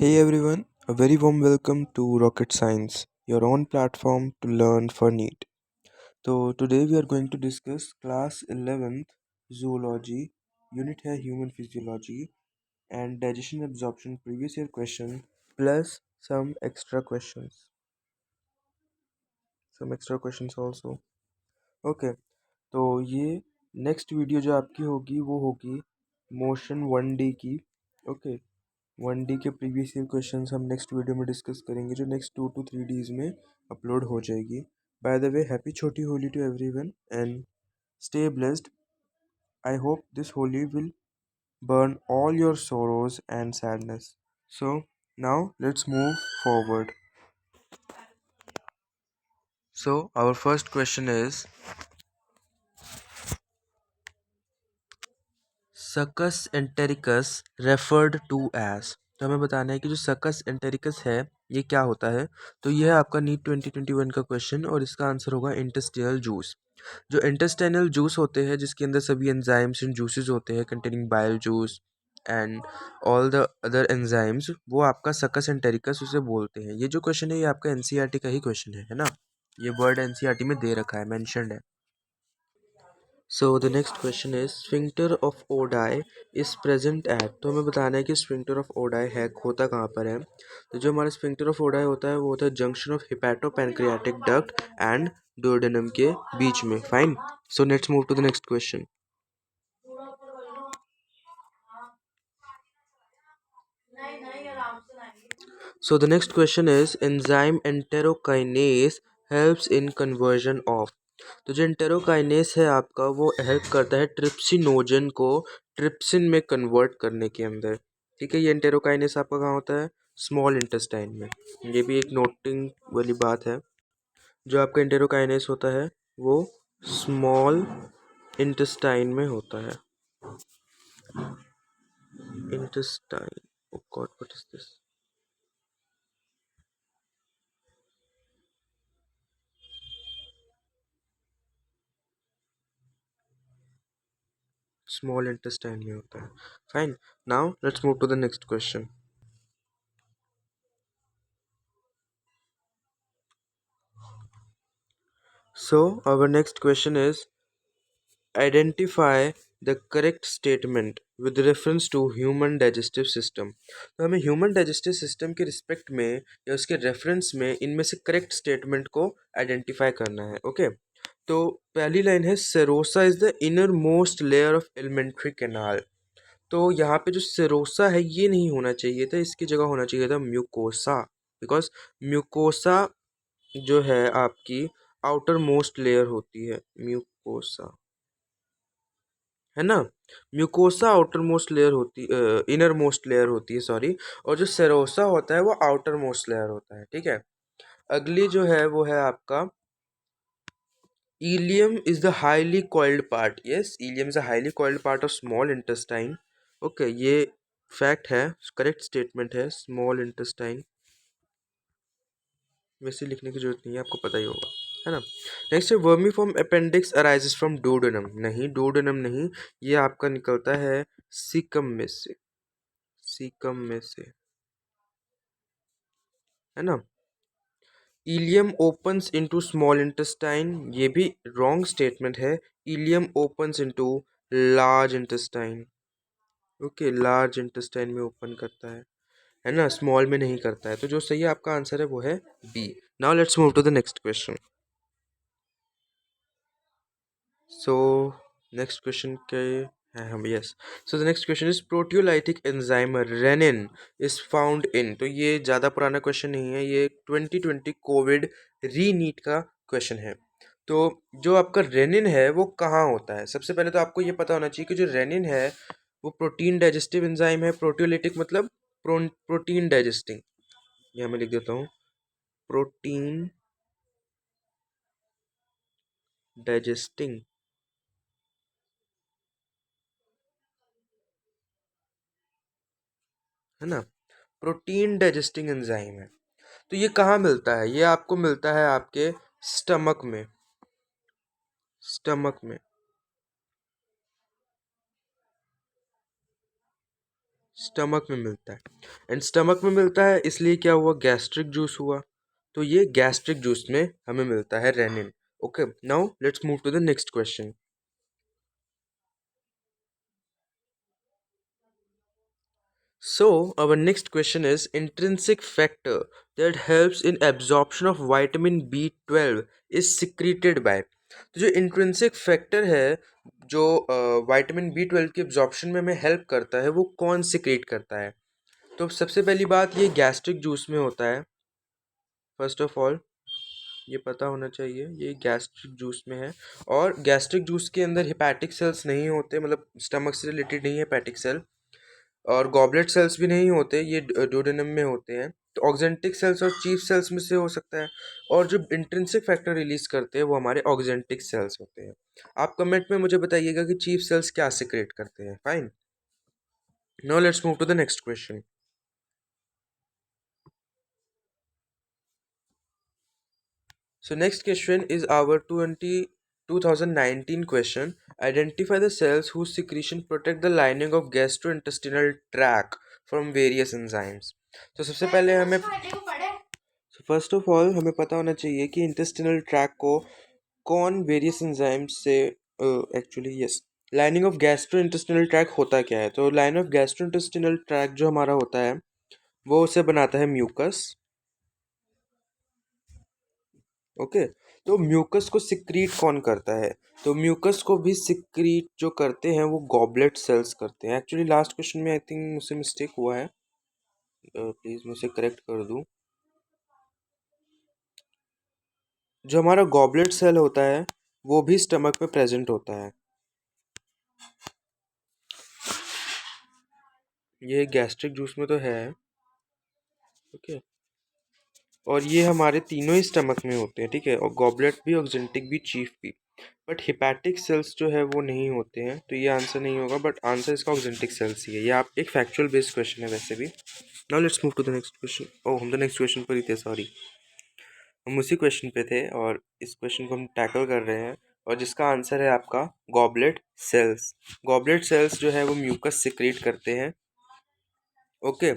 Hey everyone, a very warm welcome to Rocket Science, your own platform to learn for NEET. So today we are going to discuss class 11th zoology, unit है human physiology and digestion absorption previous year question plus some extra questions also. Okay, तो ये next video जो आपकी होगी वो होगी motion 1D की. Okay, 1D के प्रीवियस ईयर क्वेश्चंस हम नेक्स्ट वीडियो में डिस्कस करेंगे जो नेक्स्ट 2 to 3 days में अपलोड हो जाएगी. बाय द वे, हैप्पी छोटी Holi to everyone and stay blessed. I hope this Holi will burn all your sorrows and sadness. So now let's move forward. So our first question is सकस entericus referred to as. तो हमें बताना है कि जो सकस entericus है ये क्या होता है. तो ये है आपका नीट 2021 का क्वेश्चन और इसका आंसर होगा इंटेस्टिनल जूस. जो इंटेस्टाइनल जूस होते हैं जिसके अंदर सभी एंजाइम्स एंड जूसेस होते हैं containing bile juice and all the other enzymes, वो आपका सकस एंटेरिकस उसे बोलते हैं. ये जो क्वेश्चन है ये आपका एनसीईआरटी का ही क्वेश्चन है ना. ये वर्ड एनसीईआरटी में दे रखा है, मेंशन्ड है. So the next question is sphincter of Oddi is present at. तो हमें बताना है कि sphincter of Oddi है होता कहाँ पर है. तो जो हमारा sphincter of Oddi होता है वो होता है junction of hepatopancreatic duct and duodenum के बीच में. Fine. So let's move to the next question. So the next question is enzyme enterokinase helps in conversion of. तो जो enterokinase है आपका वो हेल्प करता है ट्रिप्सिनोजन को ट्रिप्सिन में कन्वर्ट करने के अंदर. ठीक है, ये enterokinase आपका कहाँ होता है? स्मॉल इंटेस्टाइन में. ये भी एक नोटिंग वाली बात है. जो आपका enterokinase होता है वो स्मॉल इंटेस्टाइन में होता है. Intestine, oh god, what is this? Small intestine में होता है. Fine. Now let's move to the next question. So our next question is identify the correct statement with reference to human digestive system. तो हमें human digestive system के respect में या उसके reference में इनमें से करेक्ट स्टेटमेंट को आइडेंटिफाई करना है. ओके, तो पहली लाइन है serosa is the inner most layer of alimentary canal. तो यहाँ पे जो सेरोसा है ये नहीं होना चाहिए था, इसकी जगह होना चाहिए था म्यूकोसा. बिकॉज म्यूकोसा जो है आपकी आउटर मोस्ट लेयर होती है. म्यूकोसा है ना. म्यूकोसा आउटर मोस्ट लेयर होती, इनर मोस्ट लेयर होती है, सॉरी. और जो सेरोसा होता है वो आउटर मोस्ट लेयर होता है. ठीक है. अगली जो है वो है आपका ilium is the highly coiled part. Yes, ilium is a highly coiled part of small intestine. Okay, ये फैक्ट है, करेक्ट स्टेटमेंट है. स्मॉल इंटेस्टाइन वैसे लिखने की जरूरत नहीं है, आपको पता ही होगा, है ना. नेक्स्ट है vermi form appendix arises from duodenum. नहीं, डोडेनम नहीं, ये आपका निकलता है सीकम में से. सीकम में से, है ना. Ileum opens into small intestine, ये भी रॉन्ग स्टेटमेंट है. Ileum opens into large intestine. Okay, large intestine में ओपन करता है ना, स्मॉल में नहीं करता है. तो जो सही है आपका आंसर है वो है B. Now let's move to the next question. So next question के हैं हम. Yes, so the next question is proteolytic enzyme rennin is found in. तो ये ज़्यादा पुराना क्वेश्चन नहीं है, ये 2020 कोविड री नीट का क्वेश्चन है. तो जो आपका रेनिन है वो कहाँ होता है? सबसे पहले तो आपको ये पता होना चाहिए कि जो रेनिन है वो प्रोटीन डाइजेस्टिव एंजाइम है. प्रोटियोलाइटिक मतलब प्रोटीन डाइजेस्टिंग. यहाँ मैं लिख देता हूँ, प्रोटीन डाइजेस्टिंग, है ना. प्रोटीन डाइजेस्टिंग एंजाइम है. तो ये कहाँ मिलता है? ये आपको मिलता है आपके स्टमक में. स्टमक में, स्टमक में मिलता है। एंड स्टमक में मिलता है इसलिए क्या हुआ, गैस्ट्रिक जूस हुआ। तो ये गैस्ट्रिक जूस में हमें मिलता है rennin. Okay, now let's move to the next question. So, our next question is intrinsic factor that helps in absorption of vitamin B12 is secreted by। तो जो intrinsic factor है जो विटामिन B12 की absorption में हमें help करता है वो कौन सिक्रीट करता है? तो सबसे पहली बात ये गैस्ट्रिक जूस में होता है। फर्स्ट ऑफ ऑल ये पता होना चाहिए ये गैस्ट्रिक जूस में है। और गैस्ट्रिक जूस के अंदर हिपैटिक सेल्स नहीं होते, मतलब स्टमक से रिलेटेड नहीं है हेपैटिक सेल। और गॉबलेट सेल्स भी नहीं होते, ये डोडेनम में होते हैं। तो ऑक्जेंटिक सेल्स और चीफ सेल्स में से हो सकता है। और जो इंट्रिंसिक फैक्टर रिलीज करते हैं वो हमारे ऑक्जेंटिक सेल्स होते हैं। आप कमेंट में मुझे बताइएगा कि चीफ सेल्स क्या सिक्रेट करते हैं। Fine, now let's move to the next question. So next question is our 2019 question. Identify the cells whose secretion protect the lining of gastrointestinal tract from various enzymes. तो सबसे पहले हमें first of all हमें पता होना चाहिए कि intestinal track को कौन वेरियस एंजाइम्स से actually yes lining of gastro intestinal track होता क्या है। तो line of gastro intestinal track जो हमारा होता है वो उसे बनाता है म्यूकस। ओके, तो म्यूकस को सिक्रीट कौन करता है? तो म्यूकस को भी सिक्रीट जो करते हैं वो गॉबलेट सेल्स करते हैं। एक्चुअली लास्ट क्वेश्चन में आई थिंक मुझसे मिस्टेक हुआ है, प्लीज़ मुझे करेक्ट कर दूँ। जो हमारा गॉबलेट सेल होता है वो भी स्टमक में प्रेजेंट होता है। ये गैस्ट्रिक जूस में तो है। ओके, और ये हमारे तीनों ही स्टमक में होते हैं, ठीक है, और गॉबलेट भी, ऑक्जेंटिक भी, चीफ भी। बट हिपैटिक सेल्स जो है वो नहीं होते हैं, तो ये आंसर नहीं होगा। बट आंसर इसका ऑक्जेंटिक सेल्स ही है। ये आप एक फैक्चुअल बेस्ड क्वेश्चन है वैसे भी। Now let's move to the next question. Oh, हम तो नेक्स्ट क्वेश्चन पर ही थे, सॉरी। हम उसी क्वेश्चन पे थे और इस क्वेश्चन को हम टैकल कर रहे हैं। और जिसका आंसर है आपका गॉबलेट सेल्स। गॉबलेट सेल्स जो है वो म्यूकस सिक्रीट करते हैं। ओके,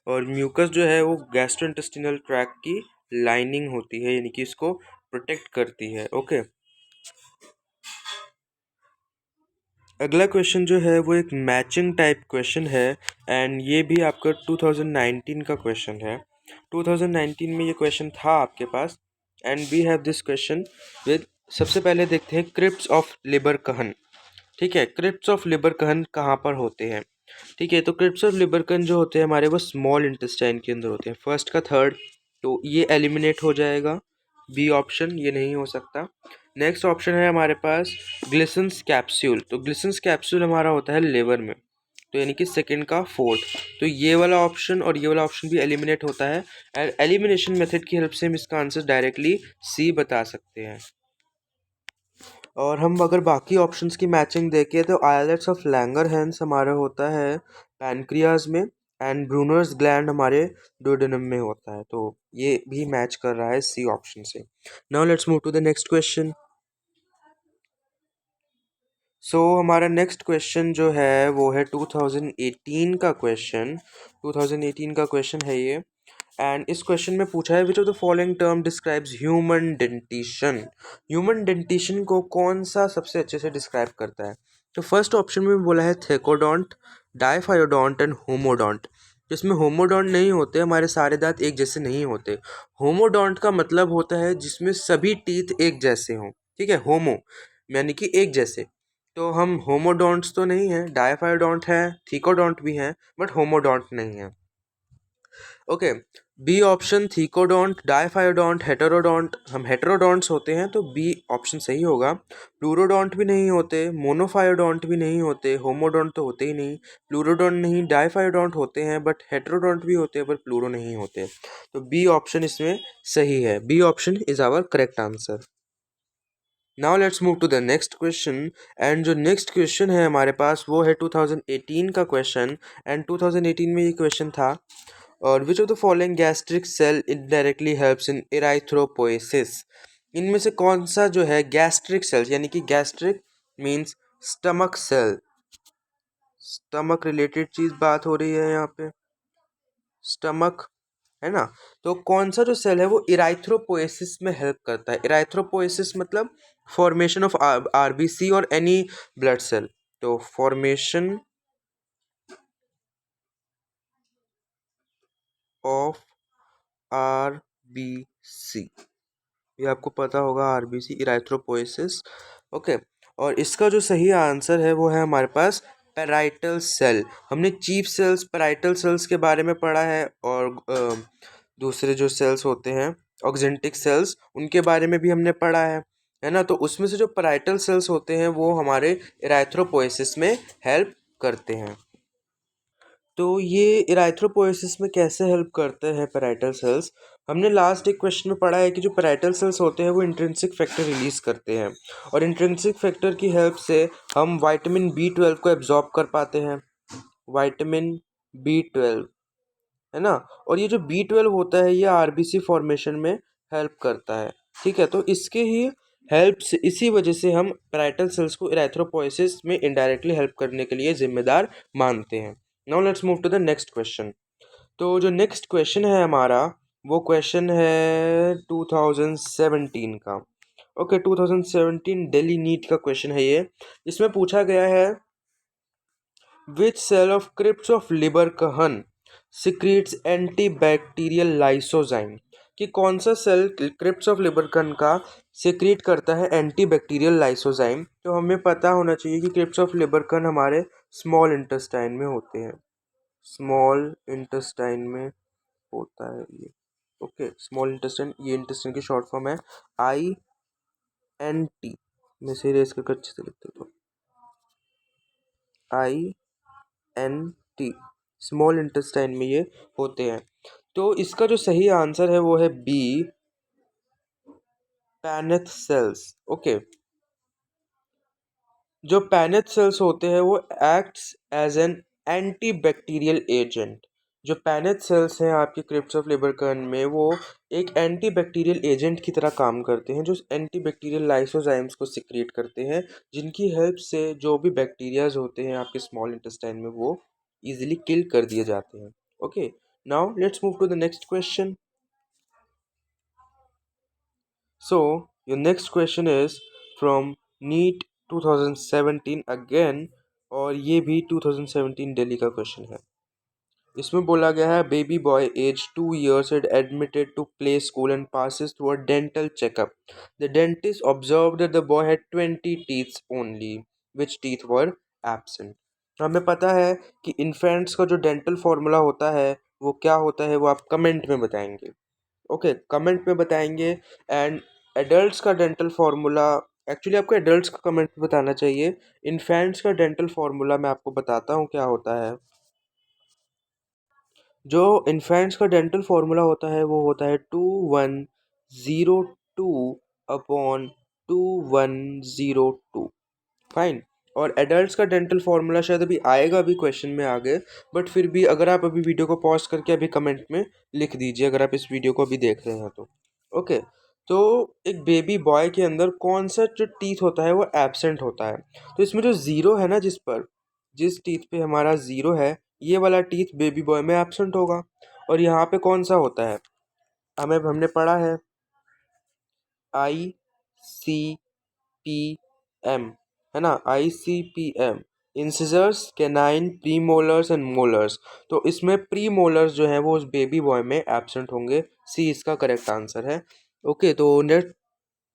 और म्यूकस जो है वो गैस्ट्रोइंटेस्टिनल ट्रैक की लाइनिंग होती है, यानी कि इसको प्रोटेक्ट करती है। ओके, अगला क्वेश्चन जो है वो एक मैचिंग टाइप क्वेश्चन है। एंड ये भी आपका 2019 का क्वेश्चन है। 2019 में ये क्वेश्चन था आपके पास। And we have this question with, सबसे पहले देखते हैं क्रिप्स ऑफ लिबर कहन। ठीक है, क्रिप्स ऑफ लिबर कहन कहाँ पर होते हैं? ठीक है, तो क्रिप्स ऑफ लिबर कहन जो होते हैं हमारे वो स्मॉल इंटेस्टाइन के अंदर होते हैं, फर्स्ट का थर्ड। तो ये एलिमिनेट हो जाएगा, बी ऑप्शन ये नहीं हो सकता। नेक्स्ट ऑप्शन है हमारे पास ग्लिसन्स कैप्सूल। तो ग्लिसन्स कैप्सूल हमारा होता है लिवर में, तो यानी कि सेकंड का फोर्थ। तो ये वाला ऑप्शन और ये वाला ऑप्शन भी एलिमिनेट होता है। एंड एलिमिनेशन मेथड की हेल्प से हम इसका आंसर डायरेक्टली सी बता सकते हैं। और हम अगर बाकी ऑप्शंस की मैचिंग देखें तो आइलेट्स ऑफ लैंगरहैंस हमारा होता है पैनक्रियाज में। एंड ब्रूनर्स ग्लैंड हमारे डोडेनम में होता है। तो ये भी मैच कर रहा है सी ऑप्शन से। Now let's move to the next question. हमारा नेक्स्ट क्वेश्चन जो है वो है 2018 का क्वेश्चन। 2018 का क्वेश्चन है ये। एंड इस क्वेश्चन में पूछा है which of the following term describes human dentition. Human dentition को कौन सा सबसे अच्छे से डिस्क्राइब करता है? तो फर्स्ट ऑप्शन में बोला है थेकोडोंट, डाइफायोडोंट एंड होमोडोंट। जिसमें होमोडोंट नहीं होते, हमारे सारे दांत एक जैसे नहीं होते। होमोडोंट का मतलब होता है जिसमें सभी टीथ एक जैसे हों। ठीक है, होमो यानी कि एक जैसे। तो हम होमोडोंट्स तो नहीं है, डाइफायोडोंट है, थीकोडोंट भी हैं, बट होमोडोंट नहीं है। Okay, B option thecodont, diphyodont, heterodont, हम हेटेरोडोंट्स होते हैं तो बी ऑप्शन सही होगा। प्लूरोडोंट भी नहीं होते, मोनोफायोडोंट भी नहीं होते, होमोडोंट तो होते ही नहीं, प्लूरोडोंट नहीं, डाइफायोडोंट होते हैं बट हेटेरोडोंट भी होते हैं पर प्लूरो नहीं होते। तो बी ऑप्शन इसमें सही है, B option is our correct answer. Now let's move to the next question. And जो नेक्स्ट क्वेश्चन है हमारे पास वो है 2018 का क्वेश्चन। एंड 2018 में ये क्वेश्चन था, और which of the following gastric cell indirectly helps in erythropoiesis. इनमें से कौन सा जो है गैस्ट्रिक सेल, यानी कि gastric means stomach cell, stomach related चीज बात हो रही है यहाँ पे, स्टमक, है ना। तो कौन सा जो सेल है वो इराइथ्रोपोएसिस में हेल्प करता है। इराइथ्रोपोएसिस मतलब फॉर्मेशन ऑफ आरबीसी और एनी ब्लड सेल। तो फॉर्मेशन ऑफ आरबीसी, ये आपको पता होगा, आरबीसी इराइथ्रोपोएसिस। ओके, और इसका जो सही आंसर है वो है हमारे पास पेराइटल सेल। हमने चीफ सेल्स, पेराइटल सेल्स के बारे में पढ़ा है, और दूसरे जो सेल्स होते हैं ऑक्जेंटिक सेल्स, उनके बारे में भी हमने पढ़ा है ना। तो उसमें से जो पेराइटल सेल्स होते हैं वो हमारे इराइथ्रोपोएसिस में हेल्प करते हैं। तो ये इराइथ्रोपोएसिस में कैसे हेल्प करते हैं पेराइटल सेल्स। हमने लास्ट एक क्वेश्चन में पढ़ा है कि जो पेराइटल सेल्स होते हैं वो इंट्रिंसिक फैक्टर रिलीज करते हैं, और इंट्रिंसिक फैक्टर की हेल्प से हम विटामिन B12 को एब्जॉर्ब कर पाते हैं। विटामिन B12, है ना। और ये जो B12 होता है ये आरबीसी फॉर्मेशन में हेल्प करता है। ठीक है, तो इसके ही हेल्प से, इसी वजह से हम पेराइटल सेल्स को इराइथ्रोपोएसिस में इनडायरेक्टली हेल्प करने के लिए जिम्मेदार मानते हैं। Now let's move to the next question. तो जो नेक्स्ट क्वेश्चन है हमारा, वो क्वेश्चन है 2017 का। ओके, 2017 दिल्ली नीट का क्वेश्चन है ये। इसमें पूछा गया है which cell of crypts of Lieberkuhn secretes antibacterial lysozyme, कि कौन सा सेल क्रिप्स ऑफ लिबर कहन का सिक्रीट करता है एंटीबैक्टीरियल लाइसोजाइम। तो हमें पता होना चाहिए कि क्रिप्स ऑफ लिबर कहन हमारे स्मॉल इंटेस्टाइन में होते हैं, स्मॉल इंटेस्टाइन में होता है ये। ओके, स्मॉल इंटेस्टाइन, ये इंटेस्टाइन की शॉर्ट फॉर्म है INT। मैं सही रेस करके अच्छे से लिखते तो INT, स्मॉल इंटेस्टाइन में ये होते हैं। तो इसका जो सही आंसर है वो है B, पैनेथ सेल्स। ओके, जो पैनेथ सेल्स होते हैं वो acts as an antibacterial agent. जो पैनेथ सेल्स हैं आपके क्रिप्स ऑफ लिबरकन में, वो एक एंटीबैक्टीरियल एजेंट की तरह काम करते हैं, जो एंटीबैक्टीरियल लाइसोजाइम्स को सिक्रिएट करते हैं, जिनकी हेल्प से जो भी बैक्टीरियाज होते हैं आपके स्मॉल इंटेस्टाइन में वो इजीली किल कर दिए जाते हैं। Okay, now let's move to the next question. So, your next question is from NEET 2017 again, और ये भी 2017 दिल्ली का क्वेश्चन है। इसमें बोला गया है baby boy age 2 years had admitted to play school and passes through a dental checkup. The dentist observed that the boy had 20 teeth only. Which teeth were absent? हमें पता है कि इन्फेंट्स का जो डेंटल फॉर्मूला होता है वो क्या होता है, वो आप कमेंट में बताएंगे। ओके, कमेंट में बताएंगे। एंड एडल्ट्स का डेंटल फार्मूला, एक्चुअली आपको एडल्ट्स का कमेंट में बताना चाहिए। इन्फेंट्स का डेंटल फार्मूला मैं आपको बताता हूँ क्या होता है। जो इन्फेंट्स का डेंटल फार्मूला होता है वो होता है 2102/2102। फाइन। और एडल्ट्स का डेंटल फार्मूला शायद अभी आएगा, अभी क्वेश्चन में आगे, बट फिर भी अगर आप अभी वीडियो को पॉज करके अभी कमेंट में लिख दीजिए अगर आप इस वीडियो को अभी देख रहे हैं तो। ओके, तो एक बेबी बॉय के अंदर कौन सा जो टीथ होता है वो एब्सेंट होता है। तो इसमें जो ज़ीरो है ना, जिस टीथ पे हमारा ज़ीरो है, ये वाला टीथ बेबी बॉय में एब्सेंट होगा। और यहाँ पे कौन सा होता है, हमने पढ़ा है ICPM, है ना, ICPM, incisors, canine, premolars and molars. तो इसमें प्रीमोलर्स जो है वो उस बेबी बॉय में एब्सेंट होंगे। सी इसका करेक्ट आंसर है। ओके, तो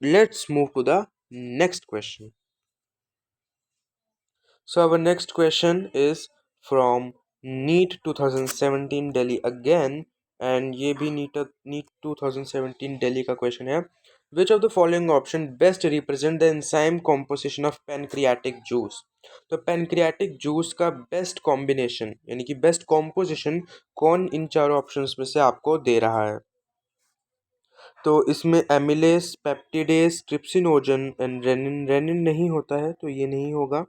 let's move to the next question. So our next question is from NEET 2017 Delhi again, and ये भी NEET 2017 Delhi का question है। Which of the following option best represent the enzyme composition of pancreatic juice? तो pancreatic juice का best combination यानी कि best composition कौन इन चारों options में से आपको दे रहा है। तो इसमें amylase, peptidase, trypsinogen and rennin, rennin नहीं होता है तो ये नहीं होगा।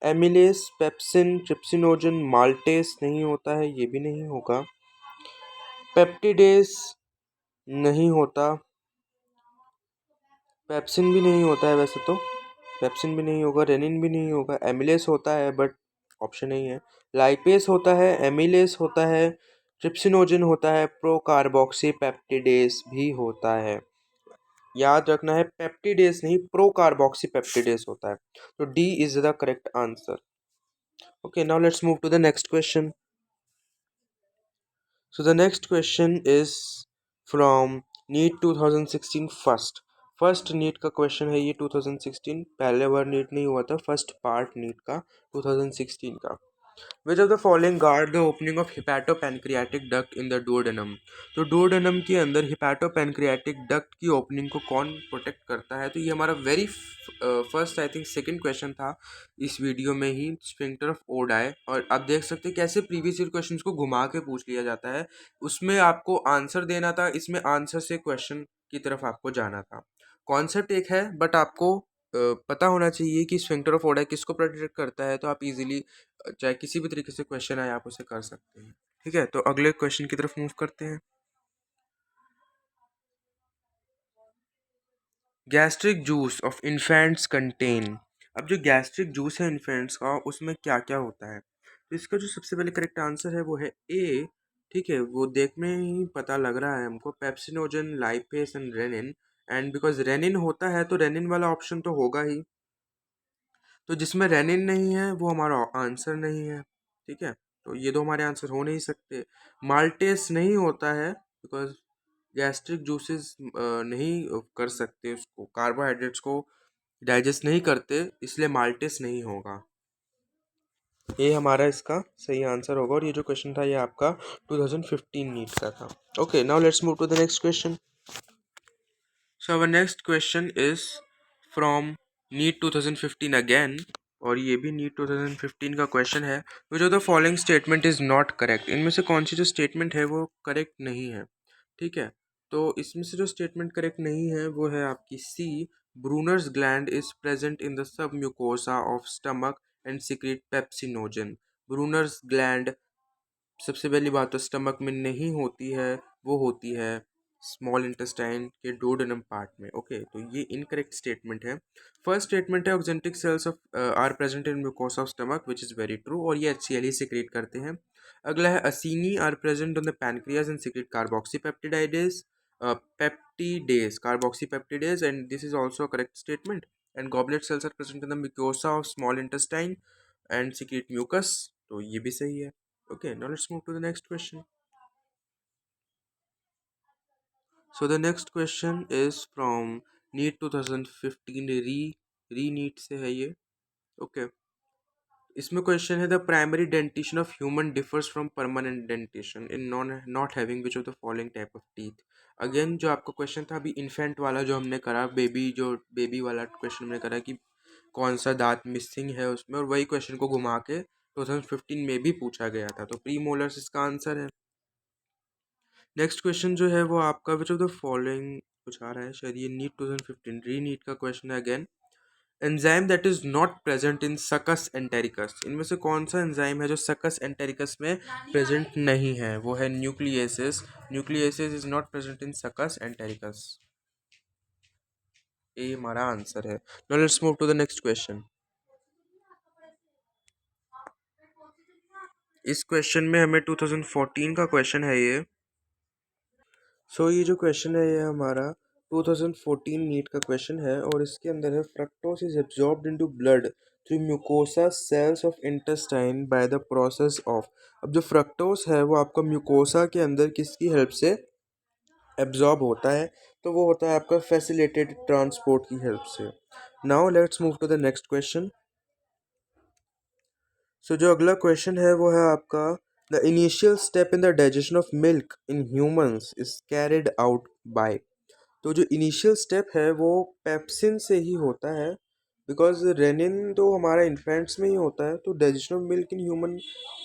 एमिलेस, पेप्सिन, ट्रिप्सिनोजन, माल्टेस नहीं होता है, ये भी नहीं होगा। पेप्टिडेस नहीं होता, पेप्सिन भी नहीं होता है वैसे तो, पेप्सिन भी नहीं होगा, रेनिन भी नहीं होगा, एमिलेस होता है बट ऑप्शन नहीं है। लाइपेस होता है, एमिलेस होता है, ट्रिप्सिनोजन होता है, प्रोकार्बोक्सी पेप्टिडेस भी होता है। याद रखना है पेप्टिडेस नहीं, प्रोकार्बोक्सी पेप्टिडेस होता है। तो D is the correct answer. Okay, now let's move to the next question. So the next question is from NEET 2016 first NEET का क्वेश्चन है ये 2016। पहले बार नीट नहीं हुआ था, फर्स्ट पार्ट नीट का 2016 का। Which of the following guard the opening of hepatopancreatic duct in the duodenum. तो डुओडेनम के अंदर हिपैटोपैनक्रियाटिक डक्ट की ओपनिंग को कौन प्रोटेक्ट करता है? तो ये हमारा very first I think second question था इस वीडियो में ही, स्फिंक्टर ऑफ ओडाई। और आप देख सकते हैं कैसे प्रीवियस ईयर क्वेश्चन को घुमा के पूछ लिया जाता है। उसमें आपको आंसर देना था, इसमें आंसर से क्वेश्चन की तरफ आपको जाना था। कॉन्सेप्ट एक है, बट आपको पता होना चाहिए कि स्फिंक्टर ऑफ ओडाई किसको प्रोटेक्ट करता है। तो आप इजीली चाहे किसी भी तरीके से क्वेश्चन आए आप उसे कर सकते हैं। ठीक है, तो अगले क्वेश्चन की तरफ मूव करते हैं। Gastric juice of infants contain. अब जो गैस्ट्रिक जूस है इन्फेंट्स का, उसमें क्या क्या होता है? तो इसका जो सबसे पहले करेक्ट आंसर है वो है ए। ठीक है, वो देखने ही पता लग रहा है हमको, pepsinogen, lipase and rennin. And because rennin होता है तो रेनिन वाला ऑप्शन तो होगा ही। तो जिसमें रेनिन नहीं है वो हमारा आंसर नहीं है। ठीक है, तो ये दो हमारे आंसर हो नहीं सकते। माल्टेस नहीं होता है बिकॉज गैस्ट्रिक जूसेस नहीं कर सकते, उसको कार्बोहाइड्रेट्स को डाइजेस्ट नहीं करते, इसलिए माल्टेस नहीं होगा। ये हमारा इसका सही आंसर होगा। और ये जो क्वेश्चन था ये आपका 2015 नीट का था। Okay, now let's move to the next question. So our next question is from NEET 2015 again. और ये भी नीट 2015 का क्वेश्चन है। Which of the following statement is not correct. इनमें से कौन सी जो स्टेटमेंट है वो करेक्ट नहीं है? ठीक है, तो इसमें से जो स्टेटमेंट करेक्ट नहीं है वो है आपकी C. Brunner's gland is present in the submucosa of stomach and secrete pepsinogen. Brunner's gland सबसे पहली बात तो स्टमक में नहीं होती है, वो होती है स्मॉल इंटेस्टाइन के डोडेनम पार्ट में। ओके, तो ये इनकरेक्ट स्टेटमेंट है। फर्स्ट स्टेटमेंट है oxyntic cells of are present in mucosa of stomach, which is very true, और ये HCl ही सिक्रेट करते हैं। अगला है acini are present on the pancreas and secrete carboxypeptidase, peptidase, carboxypeptidase, and this is also correct statement. And goblet cells are present in the mucosa of small intestine and secrete mucus, तो ये भी सही है। Okay, now let's move to the next question. So the next question is from NEET 2015 री-नीट से है ये। Okay. इसमें question है the primary dentition of human differs from permanent dentition in not having which of the following type of teeth. Again जो आपका question था अभी infant वाला जो हमने करा, बेबी वाला क्वेश्चन हमने करा कि कौन सा दांत मिसिंग है उसमें, और वही क्वेश्चन को घुमा के 2015 में भी पूछा गया था। तो प्री मोलर्स इसका आंसर है। नेक्स्ट क्वेश्चन जो है वो आपका विच ऑफ द फॉलोइंग कुछ आ रहा है, शायद ये नीट 2015 री नीट का क्वेश्चन है again. Enzyme that is not present in succus entericus. इनमें से कौन सा एंजाइम है जो सकस एंटेरिकस में प्रेजेंट नहीं है? वो है nucleases. Nucleases is not present in succus entericus. ये हमारा आंसर है। Now let's move to the next question. इस क्वेश्चन में हमें 2014 का क्वेश्चन है ये। ये जो क्वेश्चन है ये हमारा 2014 नीट का क्वेश्चन है, और इसके अंदर है fructose is absorbed into blood through mucosa cells of intestine by the process of. अब जो फ्रक्टोज है वो आपका म्यूकोसा के अंदर किसकी हेल्प से एब्जॉर्ब होता है? तो वो होता है आपका फैसिलिटेटेड ट्रांसपोर्ट की हेल्प से। Now let's move to the next question. जो अगला क्वेश्चन है वो है आपका the initial step in the digestion of milk in humans is carried out by. तो जो इनिशियल स्टेप है वो पेप्सिन से ही होता है, बिकॉज रेनिन तो हमारा इन्फेंट्स में ही होता है, तो digestion of milk in human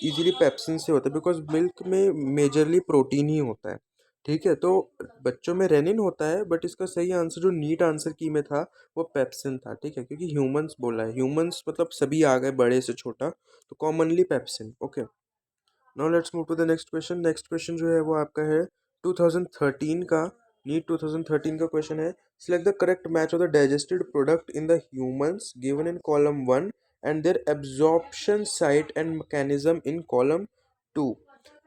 easily pepsin से होता है, बिकॉज मिल्क में मेजरली प्रोटीन ही होता है। ठीक है, तो बच्चों में रेनिन होता है, बट इसका सही आंसर जो नीट आंसर की में था वो पेप्सिन था। ठीक है, क्योंकि ह्यूमंस बोला है, ह्यूमंस मतलब सभी आ गए बड़े से छोटा, तो commonly pepsin. Okay, now let's move to the next question. Next question जो है वो आपका है 2013 का, नीट 2013 का क्वेश्चन है। Select the correct match of the digested product in the humans given in column 1 and their absorption site and mechanism in column 2।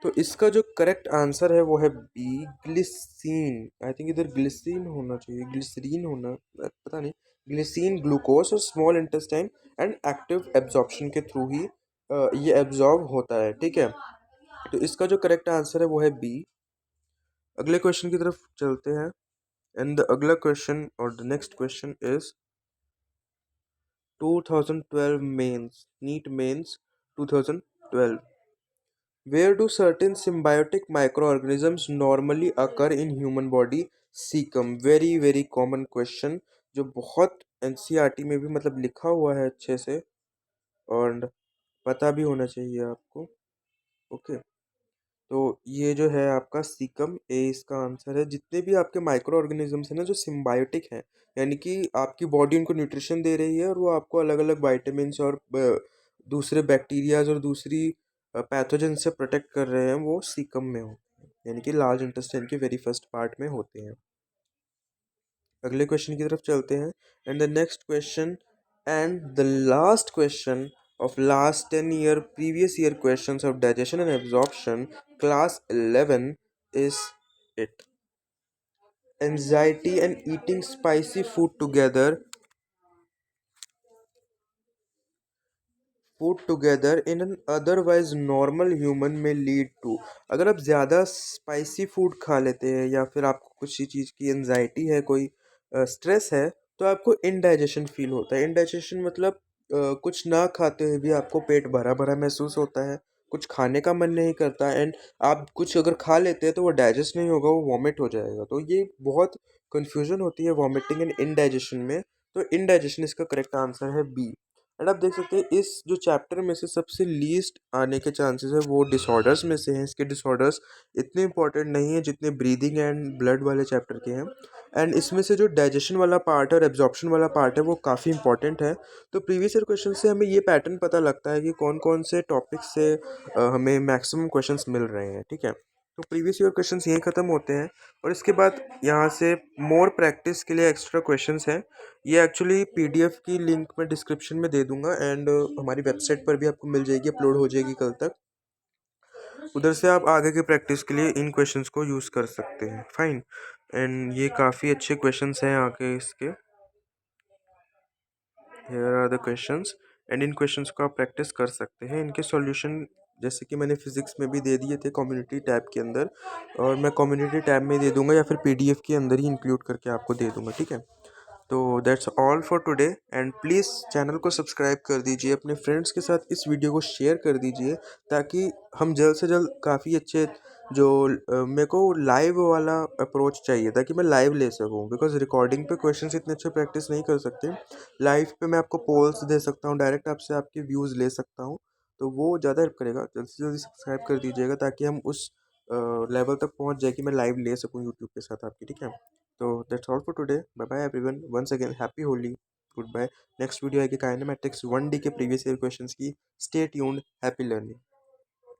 तो इसका जो करेक्ट आंसर है वो है बी, ग्लिसिन। आई थिंक इधर ग्लिसिन होना चाहिए, ग्लिसरीन होना, पता नहीं। ग्लिसिन ग्लूकोज और small intestine and active absorption के थ्रू ही ये एब्जॉर्ब होता है, ठीक है। तो इसका जो करेक्ट आंसर है वो है बी। अगले क्वेश्चन की तरफ चलते हैं। एंड द अगला क्वेश्चन और the next question is 2012 mains, NEET mains 2012। Where do certain symbiotic microorganisms normally occur in human body? Caecum, very very common question, जो बहुत एनसीईआरटी में भी मतलब लिखा हुआ है अच्छे से और पता भी होना चाहिए आपको। ओके, तो ये जो है आपका सीकम, ए इसका आंसर है। जितने भी आपके माइक्रो ऑर्गेनिजम्स हैं ना जो सिम्बायोटिक हैं, यानी कि आपकी बॉडी उनको न्यूट्रिशन दे रही है और वो आपको अलग अलग वाइटामिन और दूसरे बैक्टीरियाज और दूसरी पैथोजन से प्रोटेक्ट कर रहे हैं, वो सीकम में होते हैं, यानी कि लार्ज इंटेस्टाइन के वेरी फर्स्ट पार्ट में होते हैं। अगले क्वेश्चन की तरफ चलते हैं। And the next question and the last question of last 10 year previous year questions of digestion and absorption, class 11, is it anxiety and eating spicy food together in an otherwise normal human may lead to। अगर आप ज़्यादा spicy food खा लेते हैं या फिर आपको किसी चीज़ की एनजाइटी है, कोई स्ट्रेस है, तो आपको इनडाइजेशन फील होता है। इनडाइजेशन मतलब कुछ ना खाते हुए भी आपको पेट भरा भरा महसूस होता है, कुछ खाने का मन नहीं करता, एंड आप कुछ अगर खा लेते हैं तो वो डाइजेस्ट नहीं होगा, वो वॉमिट हो जाएगा। तो ये बहुत कन्फ्यूजन होती है वॉमिटिंग एंड इनडाइजेशन में। तो इनडाइजेशन इसका करेक्ट आंसर है बी। एंड आप देख सकते हैं इस जो चैप्टर में से सबसे लीस्ट आने के चांसेस है वो डिसऑर्डर्स में से हैं। इसके डिसऑर्डर्स इतने इंपॉर्टेंट नहीं है जितने ब्रीदिंग एंड ब्लड वाले चैप्टर के हैं। एंड इसमें से जो डाइजेशन वाला पार्ट है और एब्जॉर्प्शन वाला पार्ट है वो काफ़ी इंपॉर्टेंट है। तो प्रीवियस ईयर क्वेश्चन से हमें ये पैटर्न पता लगता है कि कौन कौन से टॉपिक से हमें मैक्सिमम क्वेश्चंस मिल रहे हैं, ठीक है। तो प्रीवियस ईयर क्वेश्चंस यहीं ख़त्म होते हैं और इसके बाद यहाँ से मोर प्रैक्टिस के लिए एक्स्ट्रा क्वेश्चंस हैं। ये एक्चुअली पीडीएफ की लिंक मैं डिस्क्रिप्शन में दे दूंगा एंड हमारी वेबसाइट पर भी आपको मिल जाएगी, अपलोड हो जाएगी कल तक। उधर से आप आगे की प्रैक्टिस के लिए इन क्वेश्चंस को यूज़ कर सकते हैं। फाइन। एंड ये काफ़ी अच्छे क्वेश्चंस हैं आगे इसके। Here are the questions and इन क्वेश्चंस को आप प्रैक्टिस कर सकते हैं। इनके सॉल्यूशन जैसे कि मैंने फिजिक्स में भी दे दिए थे कम्युनिटी टैब के अंदर, और मैं कम्युनिटी टैब में दे दूंगा या फिर पीडीएफ के अंदर ही इंक्लूड करके आपको दे दूंगा, ठीक है। तो that's all for today and please channel को सब्सक्राइब कर दीजिए, अपने फ्रेंड्स के साथ इस वीडियो को शेयर कर दीजिए ताकि हम जल्द से जल्द काफ़ी अच्छे जो मेरे को लाइव वाला अप्रोच चाहिए था कि मैं लाइव ले सकूं, बिकॉज रिकॉर्डिंग पे क्वेश्चंस इतने अच्छे प्रैक्टिस नहीं कर सकते। लाइव पे मैं आपको पोल्स दे सकता हूं, डायरेक्ट आपसे आपके व्यूज़ ले सकता हूं, तो वो ज़्यादा हेल्प करेगा। जल्द से जल्दी सब्सक्राइब कर दीजिएगा ताकि हम उस लेवल तक पहुंच जाए कि मैं लाइव ले सकूं यूट्यूब के साथ आपकी, ठीक है। तो that's all for today, bye bye everyone, once again happy Holi, good bye. Next video आएगी काइनेमैटिक्स 1D के प्रीवियस ईयर क्वेश्चंस की। Stay tuned, happy learning.